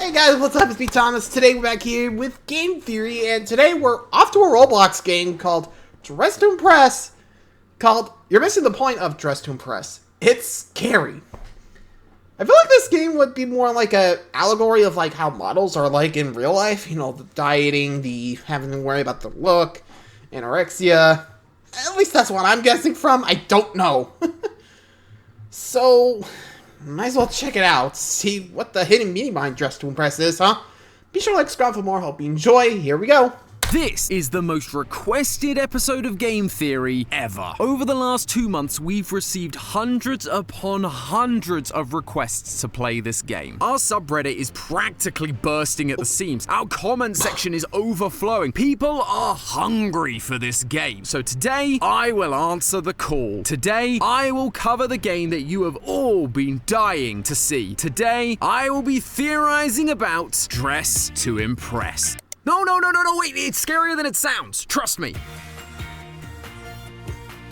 Hey guys, what's up? It's me, Thomas. Today we're back here with Game Theory, and today we're off to a Roblox game called Dress to Impress. You're missing the point of Dress to Impress. It's scary. I feel like this game would be more like a allegory of like how models are like in real life. You know, the dieting, the having to worry about the look, anorexia. At least that's what I'm guessing from. I don't know. So, might as well check it out. See what the hidden meaning behind Dress to Impress is, huh? Be sure to like, subscribe for more. Hope you enjoy. Here we go. This is the most requested episode of Game Theory ever. Over the last 2 months, we've received hundreds upon hundreds of requests to play this game. Our subreddit is practically bursting at the seams. Our comment section is overflowing. People are hungry for this game. So today, I will answer the call. Today, I will cover the game that you have all been dying to see. Today, I will be theorizing about Dress to Impress. No, wait, it's scarier than it sounds. Trust me.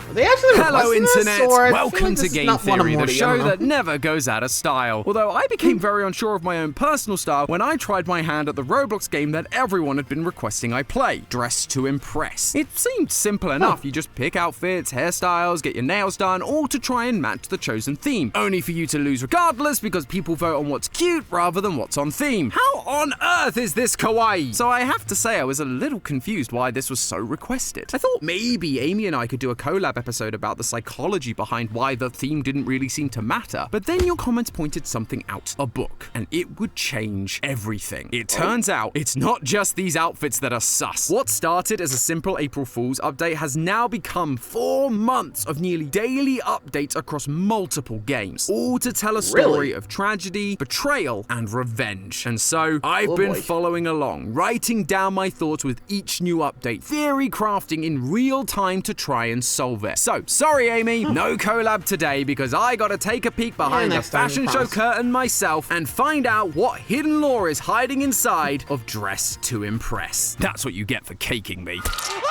Are they actually Hello, Internet. Internet. Welcome to Game Theory, the show that that... never goes out of style. Although I became very unsure of my own personal style when I tried my hand at the Roblox game that everyone had been requesting I play, Dress to Impress. It seemed simple enough. You just pick outfits, hairstyles, get your nails done, all to try and match the chosen theme. Only for you to lose regardless because people vote on what's cute rather than what's on theme. How on earth is this kawaii? So I have to say I was a little confused why this was so requested. I thought maybe Amy and I could do a collab episode about the psychology behind why the theme didn't really seem to matter. But then your comments pointed something out, a book, and it would change everything. It turns out it's not just these outfits that are sus. What started as a simple April Fool's update has now become 4 months of nearly daily updates across multiple games, all to tell a story of tragedy, betrayal, and revenge. And so I've been following along, writing down my thoughts with each new update, theory crafting in real time to try and solve it. So, sorry Amy, no collab today because I gotta take a peek behind the fashion show curtain myself and find out what hidden lore is hiding inside of Dress to Impress. That's what you get for caking me.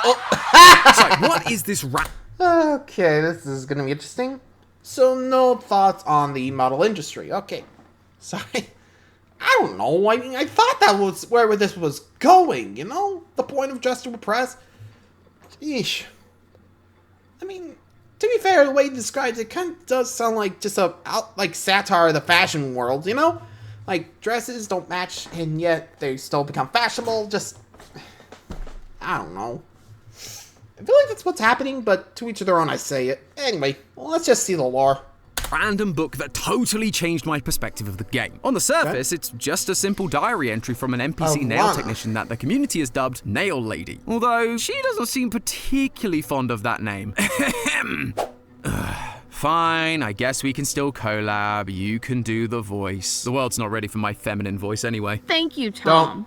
So, what is this rap? Okay, this is gonna be interesting. So, no thoughts on the model industry. Okay. Sorry. I don't know. I mean, I thought that was where this was going, you know? The point of Dress to Impress. Yeesh. I mean, to be fair, the way he describes it kind of does sound like just like satire of the fashion world, you know? Like, dresses don't match, and yet they still become fashionable. Just, I don't know. I feel like that's what's happening, but to each of their own, I say it. Anyway, well, let's just see the lore. Random book that totally changed my perspective of the game. On the surface, it's just a simple diary entry from an NPC nail technician that the community has dubbed Nail Lady. Although, she doesn't seem particularly fond of that name. Fine, I guess we can still collab. You can do the voice. The world's not ready for my feminine voice anyway. Thank you, Tom.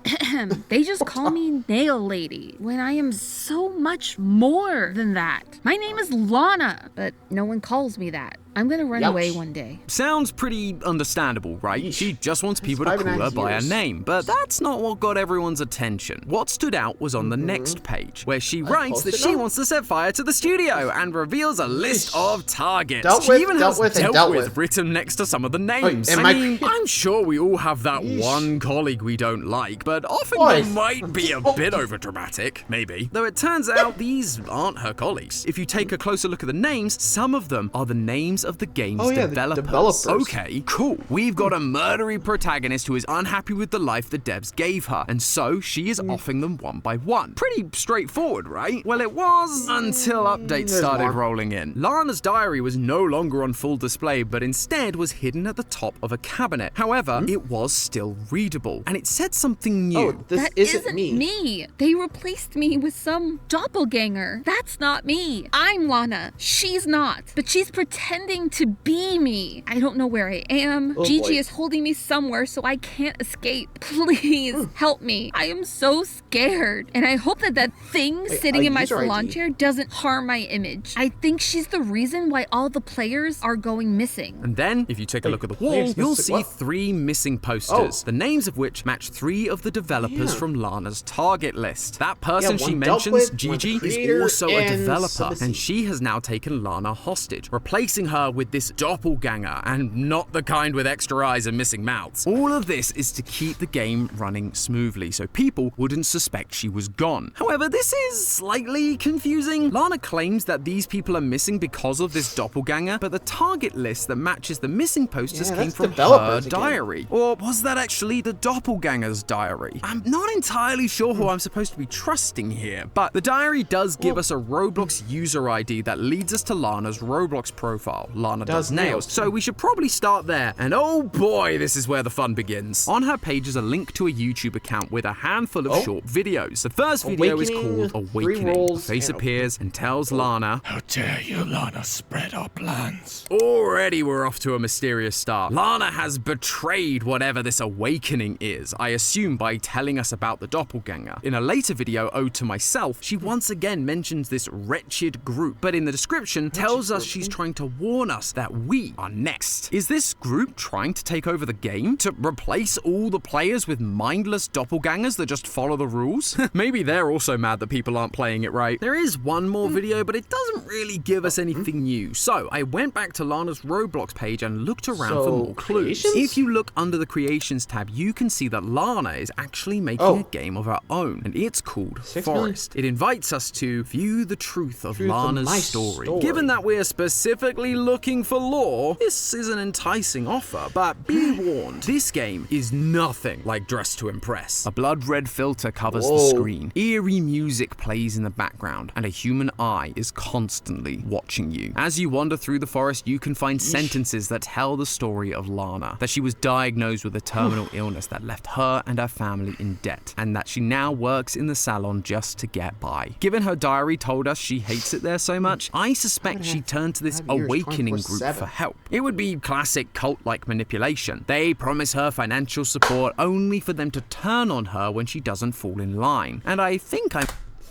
They just call me Nail Lady when I am so much more than that. My name is Lana, but no one calls me that. I'm gonna run away one day. Sounds pretty understandable, right? Yeesh. She just wants people to call her by her name, but that's not what got everyone's attention. What stood out was on the next page, where she writes that she wants to set fire to the studio and reveals a list of targets. She even has dealt with written next to some of the names. I mean, I'm sure we all have that one colleague we don't like, but often they might be a bit overdramatic, maybe. Though it turns out these aren't her colleagues. If you take a closer look at the names, some of them are the names of the game's developers. Okay, cool. We've got a murdery protagonist who is unhappy with the life the devs gave her, and so she is offing them one by one. Pretty straightforward, right? Well, it was until updates started rolling in. Lana's diary was no longer on full display, but instead was hidden at the top of a cabinet. However, it was still readable, and it said something new. Oh, that isn't me. They replaced me with some doppelganger. That's not me. I'm Lana. She's not. But she's pretending to be me. I don't know where I am. Gigi is holding me somewhere so I can't escape. Please help me. I am so scared. And I hope that thing sitting in my salon chair doesn't harm my image. I think she's the reason why all the players are going missing. And then, if you take a look at the wall, you'll see 3 missing posters, the names of which match 3 of the replacers from Lana's target list. That person she mentions, Gigi, is also a developer, and she has now taken Lana hostage, replacing her her with this doppelganger, and not the kind with extra eyes and missing mouths. All of this is to keep the game running smoothly so people wouldn't suspect she was gone. However, this is slightly confusing. Lana claims that these people are missing because of this doppelganger, but the target list that matches the missing posters came from her diary. Or was that actually the doppelganger's diary? I'm not entirely sure who I'm supposed to be trusting here, but the diary does give us a Roblox user ID that leads us to Lana's Roblox profile. Lana does nails, so we should probably start there. And oh boy, this is where the fun begins. On her page is a link to a YouTube account with a handful of short videos. The first video is called Awakening. A face appears and tells Lana, "How dare you, Lana, spread our plans." Already we're off to a mysterious start. Lana has betrayed whatever this awakening is, I assume by telling us about the doppelganger. In a later video, Ode to Myself, she once again mentions this wretched group, but in the description tells us she's trying to warn us that we are next. Is this group trying to take over the game? To replace all the players with mindless doppelgangers that just follow the rules? Maybe they're also mad that people aren't playing it right. There is one more video, but it doesn't really give us anything new. So I went back to Lana's Roblox page and looked around for more clues. If you look under the Creations tab, you can see that Lana is actually making a game of her own, and it's called Forest. It invites us to view the truth of Lana's story. Given that we're specifically looking for lore, this is an enticing offer, but be warned, this game is nothing like Dress to Impress. A blood red filter covers the screen, eerie music plays in the background, and a human eye is constantly watching you. As you wander through the forest, you can find sentences that tell the story of Lana, that she was diagnosed with a terminal illness that left her and her family in debt, and that she now works in the salon just to get by. Given her diary told us she hates it there so much, I suspect she turned to this awakening group for help. It would be classic cult-like manipulation. They promise her financial support only for them to turn on her when she doesn't fall in line. And I think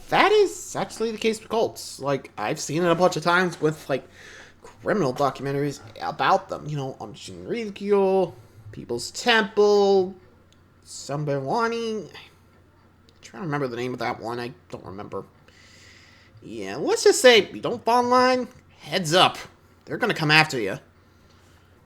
that is actually the case with cults. Like, I've seen it a bunch of times with, like, criminal documentaries about them. You know, on Shinrikyo, People's Temple, Sambawani. I'm trying to remember the name of that one. I don't remember. Yeah, let's just say, if you don't fall in line, heads up. They're gonna come after you.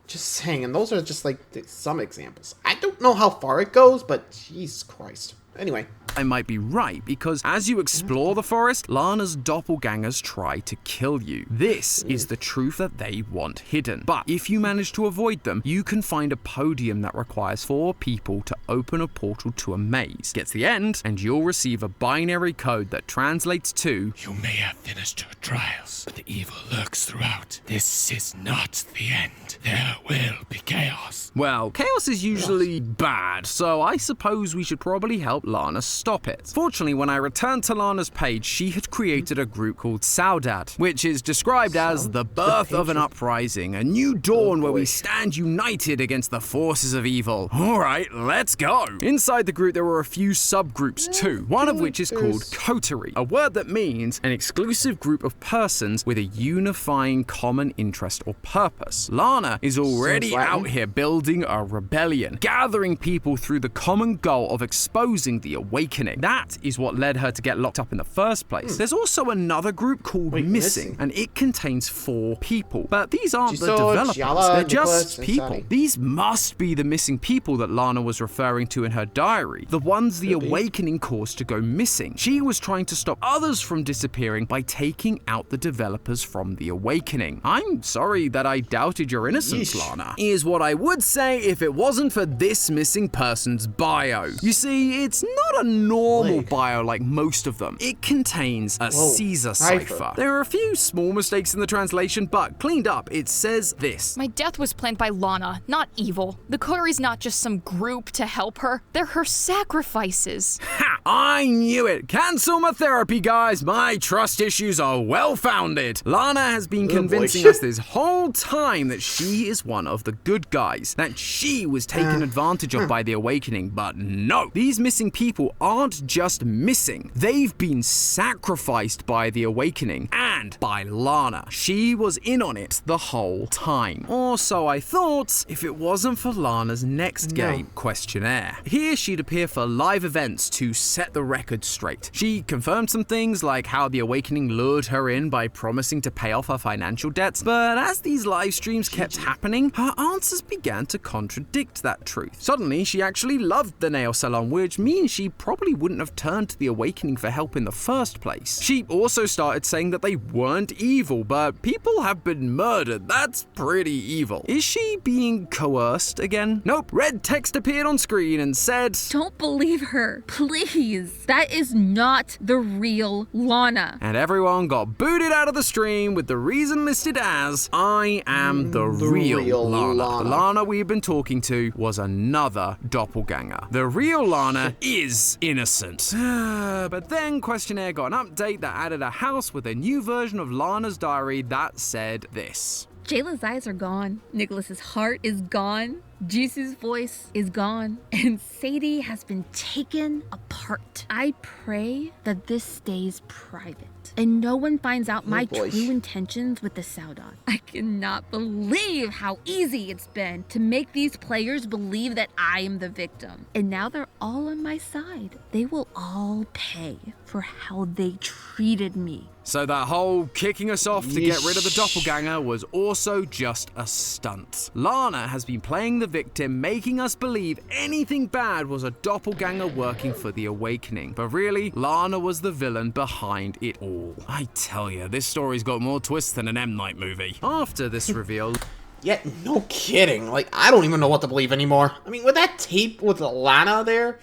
Just saying, and those are just, like, some examples. I don't know how far it goes, but Jesus Christ. Anyway. I might be right, because as you explore the forest, Lana's doppelgangers try to kill you. This is the truth that they want hidden. But if you manage to avoid them, you can find a podium that requires 4 people to open a portal to a maze. Get to the end, and you'll receive a binary code that translates to, "You may have finished your trials, but the evil lurks throughout. This is not the end. There will be chaos." Well, chaos is usually bad, so I suppose we should probably help Lana stop it. Fortunately, when I returned to Lana's page, she had created a group called Saudade, which is described as the birth of an uprising, a new dawn where we stand united against the forces of evil. Alright, let's go! Inside the group there were a few subgroups too, one of which is called coterie, a word that means an exclusive group of persons with a unifying common interest or purpose. Lana is already out here building a rebellion, gathering people through the common goal of exposing the awakening. That is what led her to get locked up in the first place. There's also another group called Missing, and it contains 4 people. But these aren't the developers, they're just people. These must be the missing people that Lana was referring to in her diary, the ones the awakening caused to go missing. She was trying to stop others from disappearing by taking out the developers from the awakening. I'm sorry that I doubted your innocence, Lana. Is what I would say if it wasn't for this missing person's bio. You see, it's not a normal bio like most of them. It contains a Caesar cipher. There are a few small mistakes in the translation, but cleaned up, it says this. "My death was planned by Lana, not evil. The coterie's not just some group to help her. They're her sacrifices." Ha! I knew it! Cancel my therapy, guys! My trust issues are well-founded! Lana has been convincing us this whole time that she is one of the good guys, that she was taken advantage of by the awakening, but no! These missing people aren't just missing, they've been sacrificed by the awakening and by Lana. She was in on it the whole time. Or so I thought, if it wasn't for Lana's next game, Questionnaire. Here she'd appear for live events to set the record straight. She confirmed some things like how the Awakening lured her in by promising to pay off her financial debts, but as these live streams kept happening, her answers began to contradict that truth. Suddenly, she actually loved the nail salon, which means she probably wouldn't have turned to the Awakening for help in the first place. She also started saying that they weren't evil, but people have been murdered. That's pretty evil. Is she being coerced again? Nope. Red text appeared on screen and said, Don't believe her, please. That is not the real Lana. and everyone got booted out of the stream with the reason listed as, I am the real Lana. The Lana we've been talking to was another doppelganger. The real Lana is innocent. But then Questionnaire got an update that added a house with a new version of Lana's diary that said this. Jayla's eyes are gone. Nicholas's heart is gone. Jisoo's voice is gone. And Sadie has been taken apart. I pray that this stays private and no one finds out my true intentions with the Saudon. I cannot believe how easy it's been to make these players believe that I am the victim. And now they're all on my side. They will all pay for how they treated me. So that whole kicking us off to get rid of the doppelganger was also just a stunt. Lana has been playing the victim, making us believe anything bad was a doppelganger working for the Awakening. But really, Lana was the villain behind it all. I tell ya, this story's got more twists than an M. Night movie. After this reveal, Yeah, no kidding. Like, I don't even know what to believe anymore. I mean, with that tape with Lana there,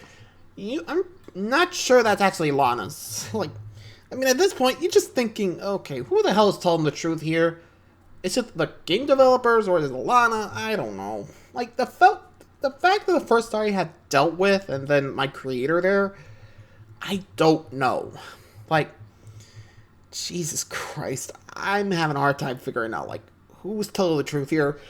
I'm not sure that's actually Lana's. Like, I mean, at this point, you're just thinking, okay, who the hell is telling the truth here? Is it the game developers or is it Lana? I don't know. Like, the fact that the first story had dealt with and then my creator there, I don't know. Like, Jesus Christ, I'm having a hard time figuring out, like, who's telling the truth here.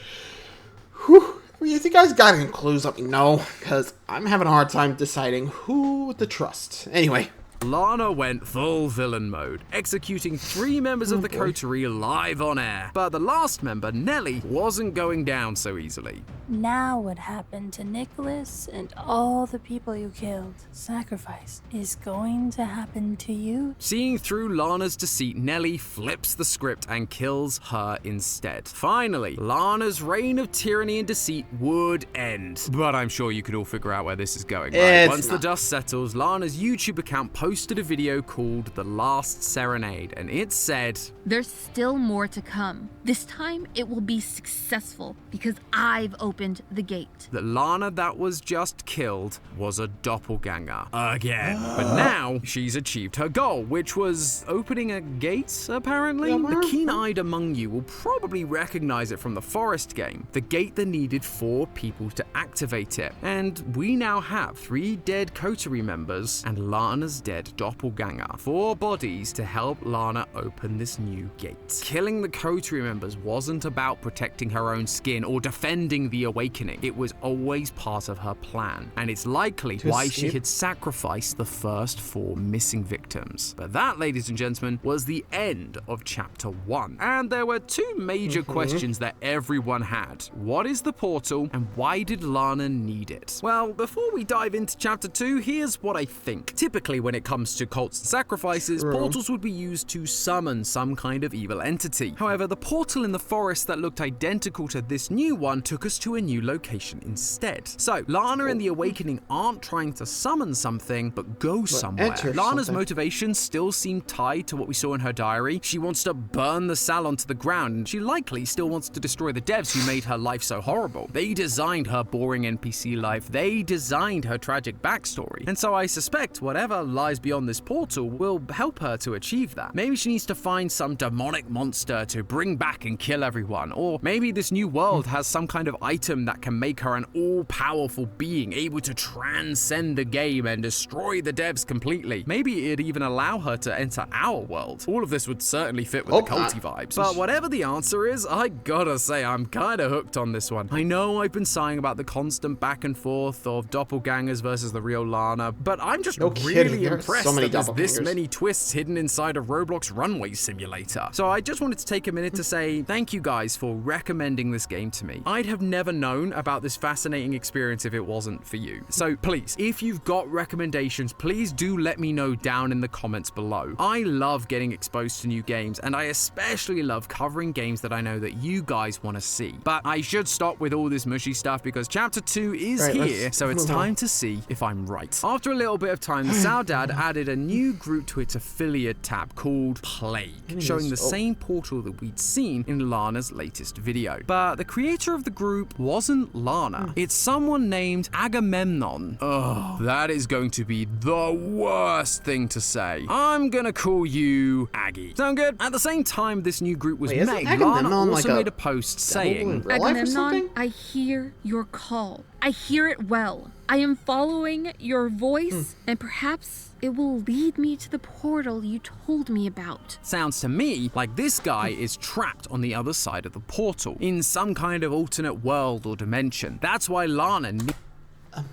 Whew. I mean, if you guys got any clues, let me know, because I'm having a hard time deciding who to trust. Anyway. Lana went full villain mode, executing 3 members of the coterie live on air. But the last member, Nelly, wasn't going down so easily. Now what happened to Nicholas and all the people you killed, sacrifice, is going to happen to you? Seeing through Lana's deceit, Nelly flips the script and kills her instead. Finally, Lana's reign of tyranny and deceit would end. But I'm sure you could all figure out where this is going, right? Once the dust settles, Lana's YouTube account posted a video called The Last Serenade, and it said, There's still more to come. This time it will be successful because I've opened the gate. that Lana that was just killed was a doppelganger again. But now she's achieved her goal, which was opening a gate, apparently. The keen-eyed among you will probably recognize it from the Forest game, the gate that needed 4 people to activate it. And we now have 3 dead coterie members and Lana's dead doppelganger. 4 bodies to help Lana open this new gate. Killing the coterie members wasn't about protecting her own skin or defending the Awakening. It was always part of her plan, and it's likely why she had sacrificed the first 4 missing victims. But that, ladies and gentlemen, was the end of chapter 1. And there were 2 major questions that everyone had. What is the portal, and why did Lana need it? Well, before we dive into chapter 2, here's what I think. Typically, when it comes to cults and sacrifices, portals would be used to summon some kind of evil entity. However, the portal in the forest that looked identical to this new one took us to a new location instead. So, Lana and the Awakening aren't trying to summon something, but go somewhere. Lana's motivations still seem tied to what we saw in her diary. She wants to burn the salon to the ground, and she likely still wants to destroy the devs who made her life so horrible. They designed her boring NPC life. They designed her tragic backstory. And so I suspect whatever lies beyond this portal will help her to achieve that. Maybe she needs to find some demonic monster to bring back and kill everyone. Or maybe this new world has some kind of item that can make her an all-powerful being, able to transcend the game and destroy the devs completely. Maybe it'd even allow her to enter our world. All of this would certainly fit with the culty vibes. But whatever the answer is, I gotta say I'm kinda hooked on this one. I know I've been sighing about the constant back and forth of doppelgangers versus the real Lana, but I'm just really impressed impressed So many that there's this doppelgangers. many twists hidden inside a Roblox runway simulator. So I just wanted to take a minute to say thank you guys for recommending this game to me. I'd have never known about this fascinating experience if it wasn't for you. So please, if you've got recommendations, please do let me know down in the comments below. I love getting exposed to new games, and I especially love covering games that I know that you guys want to see. But I should stop with all this mushy stuff because chapter 2 is Right, here, let's so it's move on. time to see if I'm right. After a little bit of time, the Saudade added a new group to its affiliate tab called Plague, showing the same portal that we'd seen in Lana's latest video. But the creator of the group wasn't Lana. It's someone named Agamemnon. Ugh, that is going to be the worst thing to say. I'm gonna call you Aggie. Sound good? At the same time this new group was Wait, isn't made, Agamemnon Lana like also a made a post devil in saying, real life or something? I hear your call. I hear it well. I am following your voice, and perhaps it will lead me to the portal you told me about. sounds to me like this guy is trapped on the other side of the portal, in some kind of alternate world or dimension. That's why Lana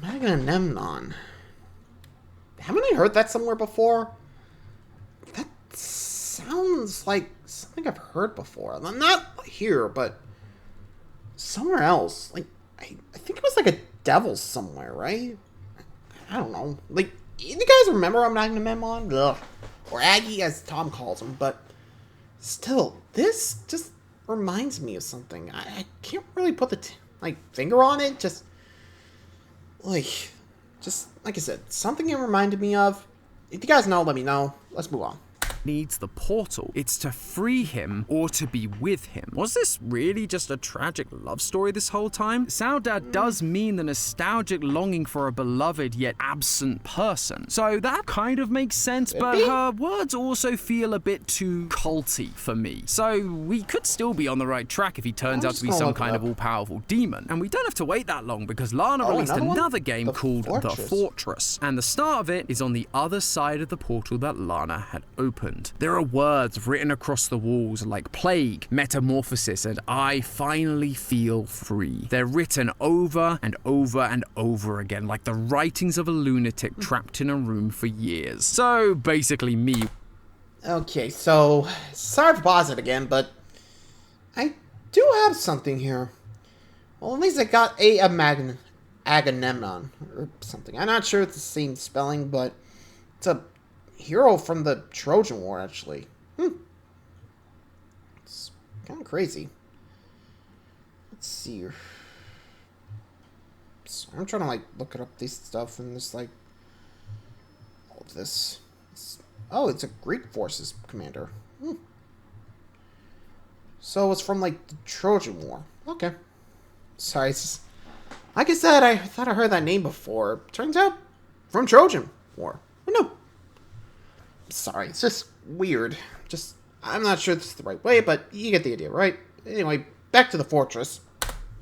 Agamemnon. Haven't I heard that somewhere before? That sounds like something I've heard before. Not here, but somewhere else. Like, I think it was like a devil somewhere, right? I don't know. Like, you guys remember Agamemnon? Ugh. Or Aggie, as Tom calls him, but still, this just reminds me of something. I can't really put the finger on it. Just like I said, something it reminded me of. If you guys know, let me know. Let's move on. needs the portal. It's to free him or to be with him. Was this really just a tragic love story this whole time? Saudade does mean the nostalgic longing for a beloved yet absent person. So that kind of makes sense, but her words also feel a bit too culty for me. So we could still be on the right track if he turns out to be some kind of all-powerful demon. And we don't have to wait that long because Lana released another game called The Fortress. And the start of it is on the other side of the portal that Lana had opened. There are words written across the walls like plague, metamorphosis, and I finally feel free. They're written over and over and over again, like the writings of a lunatic trapped in a room for years. So basically me. Okay, so sorry for pausing it again, but I do have something here. Well, at least I got Agamemnon or something. I'm not sure it's the same spelling, but it's a hero from the Trojan War, actually. It's kind of crazy. Let's see. So I'm trying to look it up, this stuff, and this all of this. Oh, it's a Greek forces commander. So it's from the Trojan War. Okay. Sorry, it's just, like I said, I thought I heard that name before. Turns out, from Trojan War. Oh, no. Sorry, it's just weird. I'm not sure this is the right way, but you get the idea, right? Anyway, back to the fortress.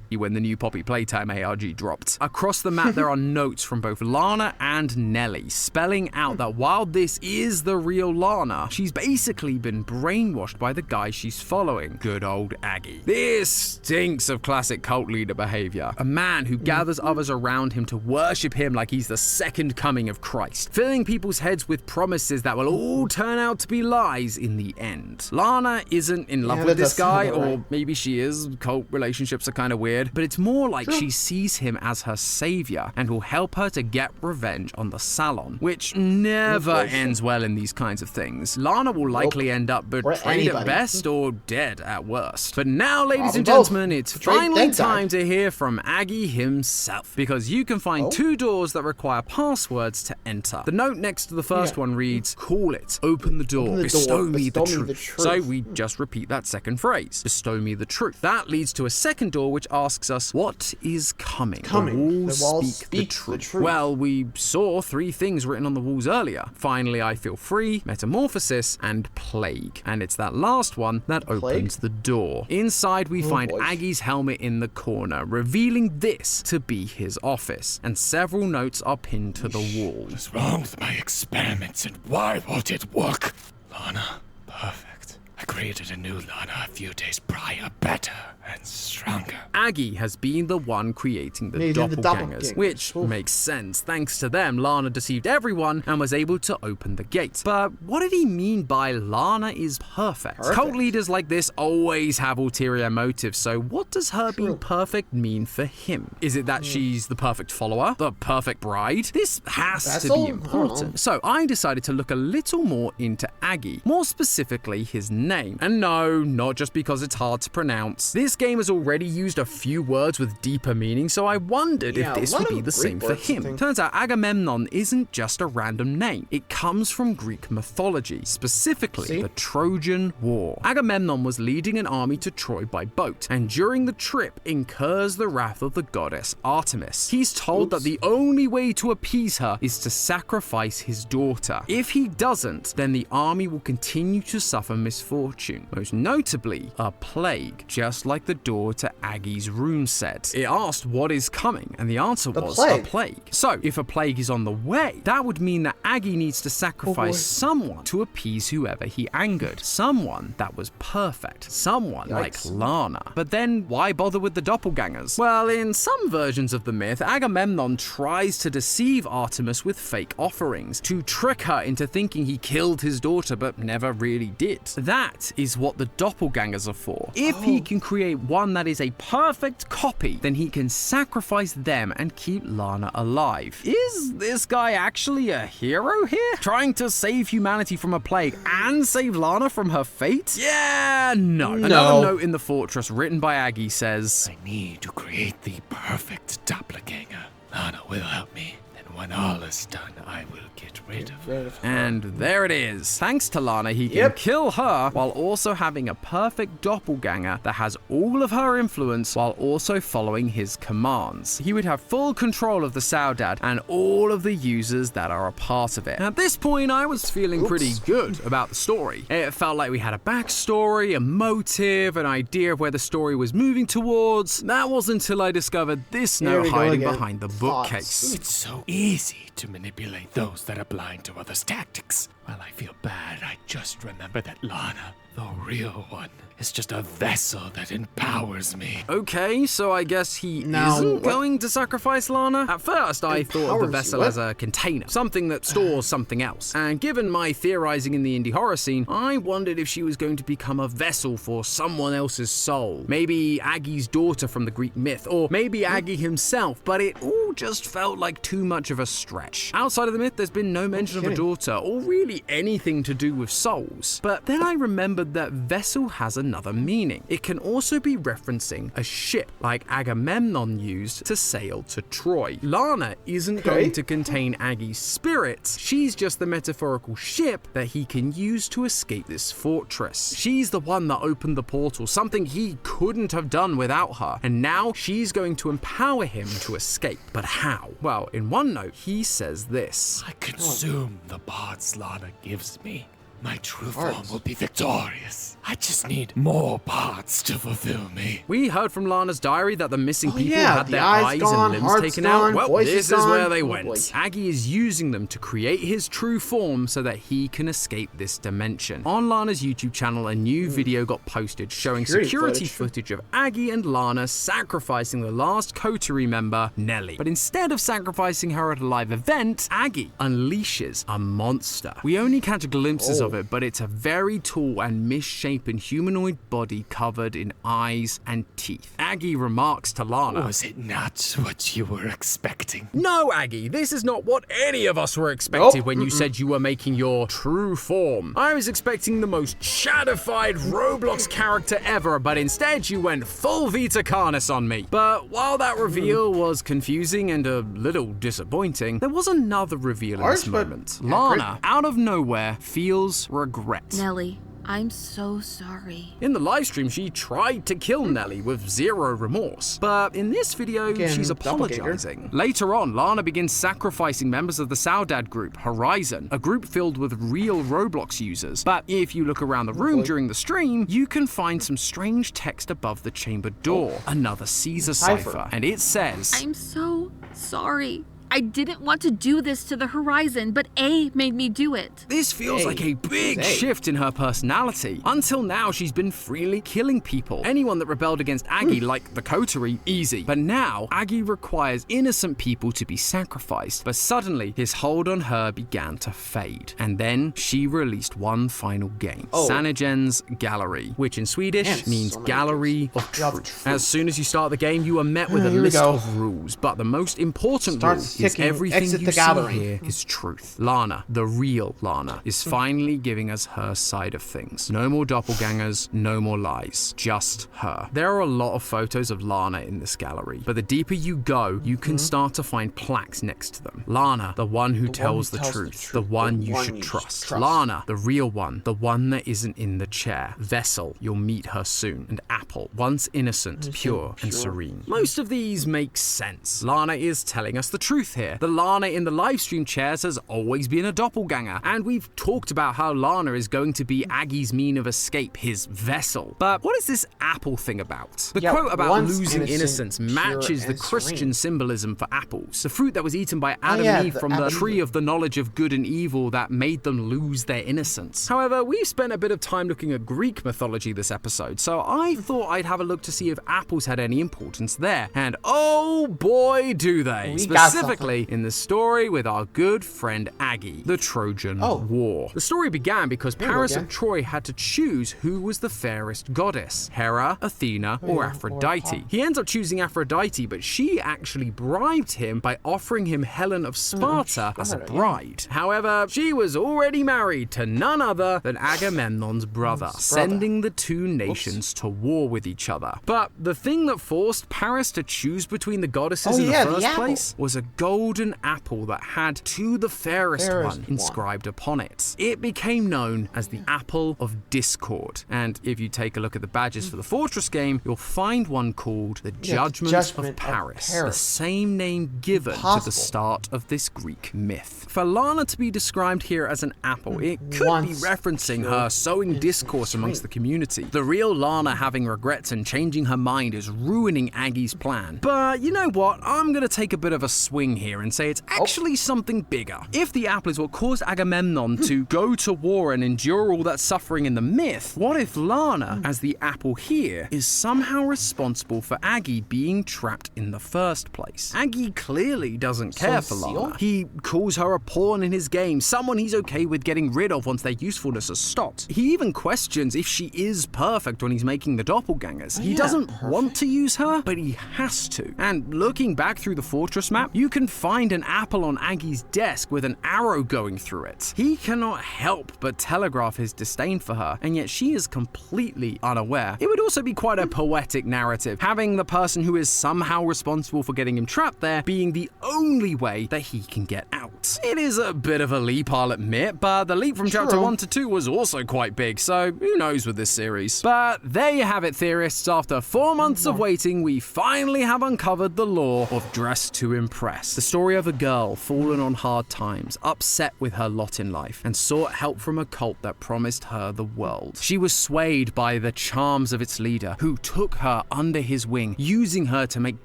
When the new Poppy Playtime ARG dropped. Across the map there are notes from both Lana and Nelly, spelling out that while this is the real Lana, she's basically been brainwashed by the guy she's following, good old Aggie. This stinks of classic cult leader behavior. A man who gathers others around him to worship him like he's the second coming of Christ, filling people's heads with promises that will all turn out to be lies in the end. Lana isn't in love with this guy, or maybe she is. Cult relationships are kind of weird. But it's more like she sees him as her savior and will help her to get revenge on the Salon, which never ends well in these kinds of things. Lana will likely end up betrayed at best or dead at worst. But now, ladies and gentlemen, it's finally time to hear from Aggie himself, because you can find 2 doors that require passwords to enter. The note next to the first one reads, "Call it, open the door, bestow me the truth." So we just repeat that second phrase, bestow me the truth. That leads to a second door which asks us, what is coming? The walls speak the truth. Well, we saw 3 things written on the walls earlier. Finally, I feel free, metamorphosis, and plague. And it's that last one that opens the door. Inside, we find Aggie's helmet in the corner, revealing this to be his office. And several notes are pinned to the wall. What is wrong with my experiments and why won't it work? Lana, perfect. I created a new Lana a few days prior, better and stronger. Aggie has been the one creating the Yeah, he did the doppelgangers, doppelgangers. which Oof. makes sense. Thanks to them, Lana deceived everyone and was able to open the gate. But what did he mean by Lana is perfect? Cult leaders like this always have ulterior motives, so what does her being perfect mean for him? Is it that she's the perfect follower? The perfect bride? This has to Vessel? be I don't know. important. So I decided to look a little more into Aggie, more specifically his name. And no, not just because it's hard to pronounce. This game has already used a few words with deeper meaning, so I wondered Yeah, if this a lot would be of the Greek same for words, I him. think. Turns out Agamemnon isn't just a random name. It comes from Greek mythology, specifically See? the Trojan War. Agamemnon was leading an army to Troy by boat, and during the trip incurs the wrath of the goddess Artemis. He's told that the only way to appease her is to sacrifice his daughter. If he doesn't, then the army will continue to suffer misfortune, most notably a plague, just like the door to Aggie's room said. It asked what is coming, and the answer was a plague. So if a plague is on the way, that would mean that Aggie needs to sacrifice someone to appease whoever he angered. Someone that was perfect. Someone like Lana. But then why bother with the doppelgangers? Well, in some versions of the myth, Agamemnon tries to deceive Artemis with fake offerings, to trick her into thinking he killed his daughter but never really did. That is what the doppelgangers are for. If he can create one that is a perfect copy, then he can sacrifice them and keep Lana alive. Is this guy actually a hero here? Trying to save humanity from a plague and save Lana from her fate? Yeah, no. Another note in the fortress written by Aggie says, I need to create the perfect doppelganger. Lana will help me, and when all is done, I will get rid of her. and there it is. Thanks to Lana, he can kill her while also having a perfect doppelganger that has all of her influence while also following his commands. He would have full control of the Saudade and all of the users that are a part of it. At this point, I was feeling pretty good about the story. It felt like we had a backstory, a motive, an idea of where the story was moving towards. That wasn't until I discovered this Here note we go hiding again. behind the Thoughts. bookcase. It's so easy to manipulate those that are blind to others' tactics. While I feel bad, I just remember that Lana, the real one, is just a vessel that empowers me. Okay, so I guess he Now, isn't what- going to sacrifice Lana? At first, I thought of the Empowers you, vessel what? as a container, something that stores something else. And given my theorizing in the indie horror scene, I wondered if she was going to become a vessel for someone else's soul. Maybe Aggie's daughter from the Greek myth, or maybe Aggie himself, but it all just felt like too much of a stretch. Outside of the myth, there's been no mention of a daughter, or really anything to do with souls. But then I remembered that vessel has another meaning. It can also be referencing a ship like Agamemnon used to sail to Troy. Lana isn't going to contain Aggie's spirit. She's just the metaphorical ship that he can use to escape this fortress. She's the one that opened the portal, something he couldn't have done without her. And now she's going to empower him to escape. But how? Well, in one note, he says this. I consume the parts Lana gives me. My true form will be victorious. I just need more parts to fulfill me. We heard from Lana's diary that the missing people had the their eyes eyes gone, and limbs heart's taken gone, out. Well, voice this is is where gone. they Oh, went. boy. Aggie is using them to create his true form so that he can escape this dimension. On Lana's YouTube channel, a new video got posted showing security footage of Aggie and Lana sacrificing the last coterie member, Nelly. But instead of sacrificing her at a live event, Aggie unleashes a monster. We only catch glimpses of it, but it's a very tall and misshapen humanoid body covered in eyes and teeth. Aggie remarks to Lana, Was it not what you were expecting? "No, Aggie, this is not what any of us were expecting when you said you were making your true form. I was expecting the most shadified Roblox character ever, but instead you went full Vita Carnus on me." But while that reveal was confusing and a little disappointing, there was another reveal in this Harsh, but moment. accurate. Lana, out of nowhere, feels regret. Nelly, I'm so sorry. In the livestream, she tried to kill Nelly with zero remorse. But in this video, Again, she's doppelganger. apologizing. Later on, Lana begins sacrificing members of the Saudade group, Horizon, a group filled with real Roblox users. But if you look around the room during the stream, you can find some strange text above the chamber door. Another Caesar cipher. And it says, I'm so sorry. I didn't want to do this to the Horizon, but A made me do it. This feels like a big shift in her personality. Until now, she's been freely killing people. Anyone that rebelled against Aggie, like the Coterie, easy. But now, Aggie requires innocent people to be sacrificed. But suddenly, his hold on her began to fade. And then, she released one final game. Sanagen's Gallery, which in Swedish means Gallery of Truth. As soon as you start the game, you are met with a list of rules. But the most important rule is everything you see here is truth. Lana, the real Lana, is finally giving us her side of things. No more doppelgangers, no more lies. Just her. There are a lot of photos of Lana in this gallery, but the deeper you go, you can start to find plaques next to them. Lana, the one who tells the truth, the one you should trust. Lana, the real one, the one that isn't in the chair. Vessel, you'll meet her soon. And Apple, once innocent, pure, and serene. Most of these make sense. Lana is telling us the truth here. The Lana in the livestream chairs has always been a doppelganger, and we've talked about how Lana is going to be Aggie's mean of escape, his vessel. But what is this apple thing about? The quote about losing innocence matches the Christian symbolism for apples, the fruit that was eaten by Adam and Eve from the tree of the knowledge of good and evil that made them lose their innocence. However, we've spent a bit of time looking at Greek mythology this episode, so I thought I'd have a look to see if apples had any importance there. And oh boy, do they! Specifically in the story with our good friend Aggie, the Trojan War. The story began because Paris of Troy had to choose who was the fairest goddess, Hera, Athena, or Aphrodite. He ends up choosing Aphrodite, but she actually bribed him by offering him Helen of Sparta as a bride. However, she was already married to none other than Agamemnon's brother, sending the two nations to war with each other. But the thing that forced Paris to choose between the goddesses in the first place was a golden apple that had "To the fairest one" inscribed upon it. It became known as the Apple of Discord. And if you take a look at the badges for the Fortress game, you'll find one called the Judgment of Paris, the same name given to the start of this Greek myth. For Lana to be described here as an apple, it could be referencing her sowing discourse amongst the community. The real Lana having regrets and changing her mind is ruining Aggie's plan. But you know what? I'm gonna take a bit of a swing here and say it's actually something bigger. If the apple is what caused Agamemnon to go to war and endure all that suffering in the myth, what if Lana, as the apple here, is somehow responsible for Aggie being trapped in the first place? Aggie clearly doesn't care for Lana. He calls her a pawn in his game, someone he's okay with getting rid of once their usefulness has stopped. He even questions if she is perfect when he's making the doppelgangers. He doesn't want to use her, but he has to. And looking back through the fortress map, you can find an apple on Aggie's desk with an arrow going through it. He cannot help but telegraph his disdain for her, and yet she is completely unaware. It would also be quite a poetic narrative, having the person who is somehow responsible for getting him trapped there being the only way that he can get out. It is a bit of a leap, I'll admit, but the leap from chapter 1 to 2 was also quite big, so who knows with this series. But there you have it, theorists. After 4 months of waiting, we finally have uncovered the lore of Dress to Impress. The story of a girl fallen on hard times, upset with her lot in life, and sought help from a cult that promised her the world. She was swayed by the charms of its leader, who took her under his wing, using her to make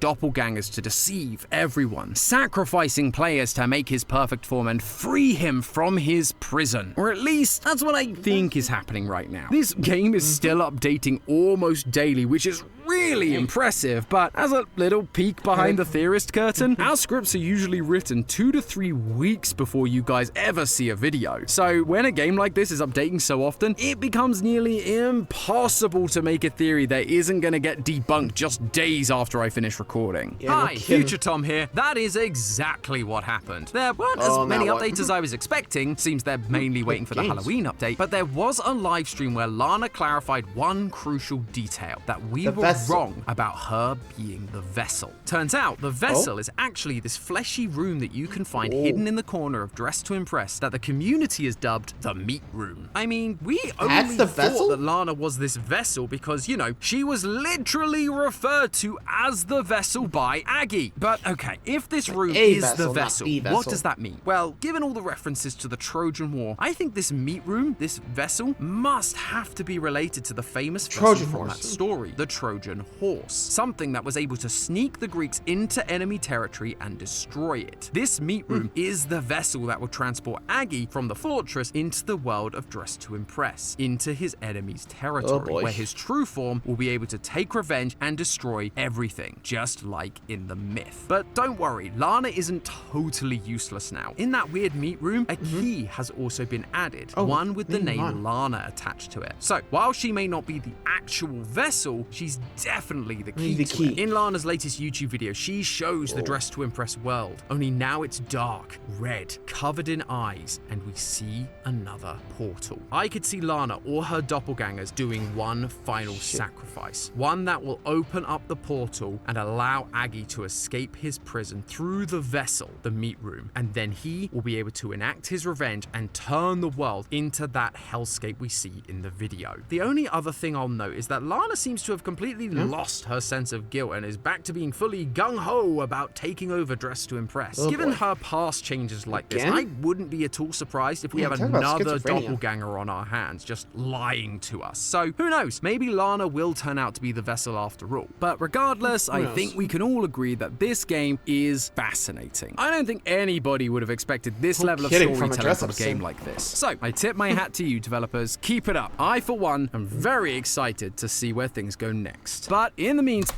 doppelgangers to deceive everyone, sacrificing players to make his perfect form and free him from his prison. Or at least, that's what I think is happening right now. This game is still updating almost daily, which is really impressive, but as a little peek behind the theorist curtain, our scripts are usually written 2 to 3 weeks before you guys ever see a video. So when a game like this is updating so often, it becomes nearly impossible to make a theory that isn't going to get debunked just days after I finish recording. Hi, Future Tom here. That is exactly what happened. There weren't as many updates as I was expecting. Seems they're mainly waiting for the Halloween update, but there was a live stream where Lana clarified one crucial detail, that we were wrong about her being the vessel. Turns out the vessel is actually this fleshy room that you can find hidden in the corner of Dress to Impress that the community has dubbed the meat room. I mean, we only thought that Lana was this vessel because, you know, she was literally referred to as the vessel by Aggie. But okay, if this room is the vessel, what does that mean? Well, given all the references to the Trojan War, I think this meat room, this vessel, must have to be related to the famous vessel from that story, the Trojan horse, something that was able to sneak the Greeks into enemy territory and destroy it. This meat room is the vessel that will transport Aggie from the fortress into the world of Dress to Impress, into his enemy's territory, where his true form will be able to take revenge and destroy everything, just like in the myth. But don't worry, Lana isn't totally useless now. In that weird meat room, a key has also been added, one with the name Lana attached to it. So while she may not be the actual vessel, she's definitely the key to it. In Lana's latest YouTube video, she shows the Dress to Impress world, only now it's dark, red, covered in eyes, and we see another portal. I could see Lana or her doppelgangers doing one final sacrifice, one that will open up the portal and allow Aggie to escape his prison through the vessel, the meat room, and then he will be able to enact his revenge and turn the world into that hellscape we see in the video. The only other thing I'll note is that Lana seems to have completely lost her sense of guilt and is back to being fully gung-ho about taking over Dress to Impress. Given her past changes like this, I wouldn't be at all surprised if we have another doppelganger on our hands, just lying to us. So who knows, maybe Lana will turn out to be the vessel after all. But regardless, I think we can all agree that this game is fascinating. I don't think anybody would have expected this level of storytelling from a game like this. So I tip my hat to you developers, keep it up. I, for one, am very excited to see where things go next. But in the meantime...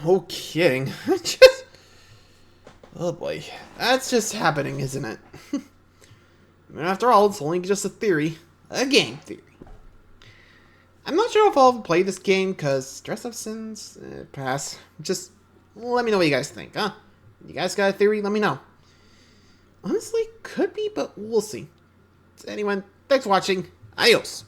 No kidding. Oh boy. That's just happening, isn't it? I mean, after all, it's only just a theory. A game theory. I'm not sure if I'll play this game, because Dress Up Sins, pass. Just let me know what you guys think, huh? You guys got a theory? Let me know. Honestly, could be, but we'll see. Anyway, thanks for watching. Adios.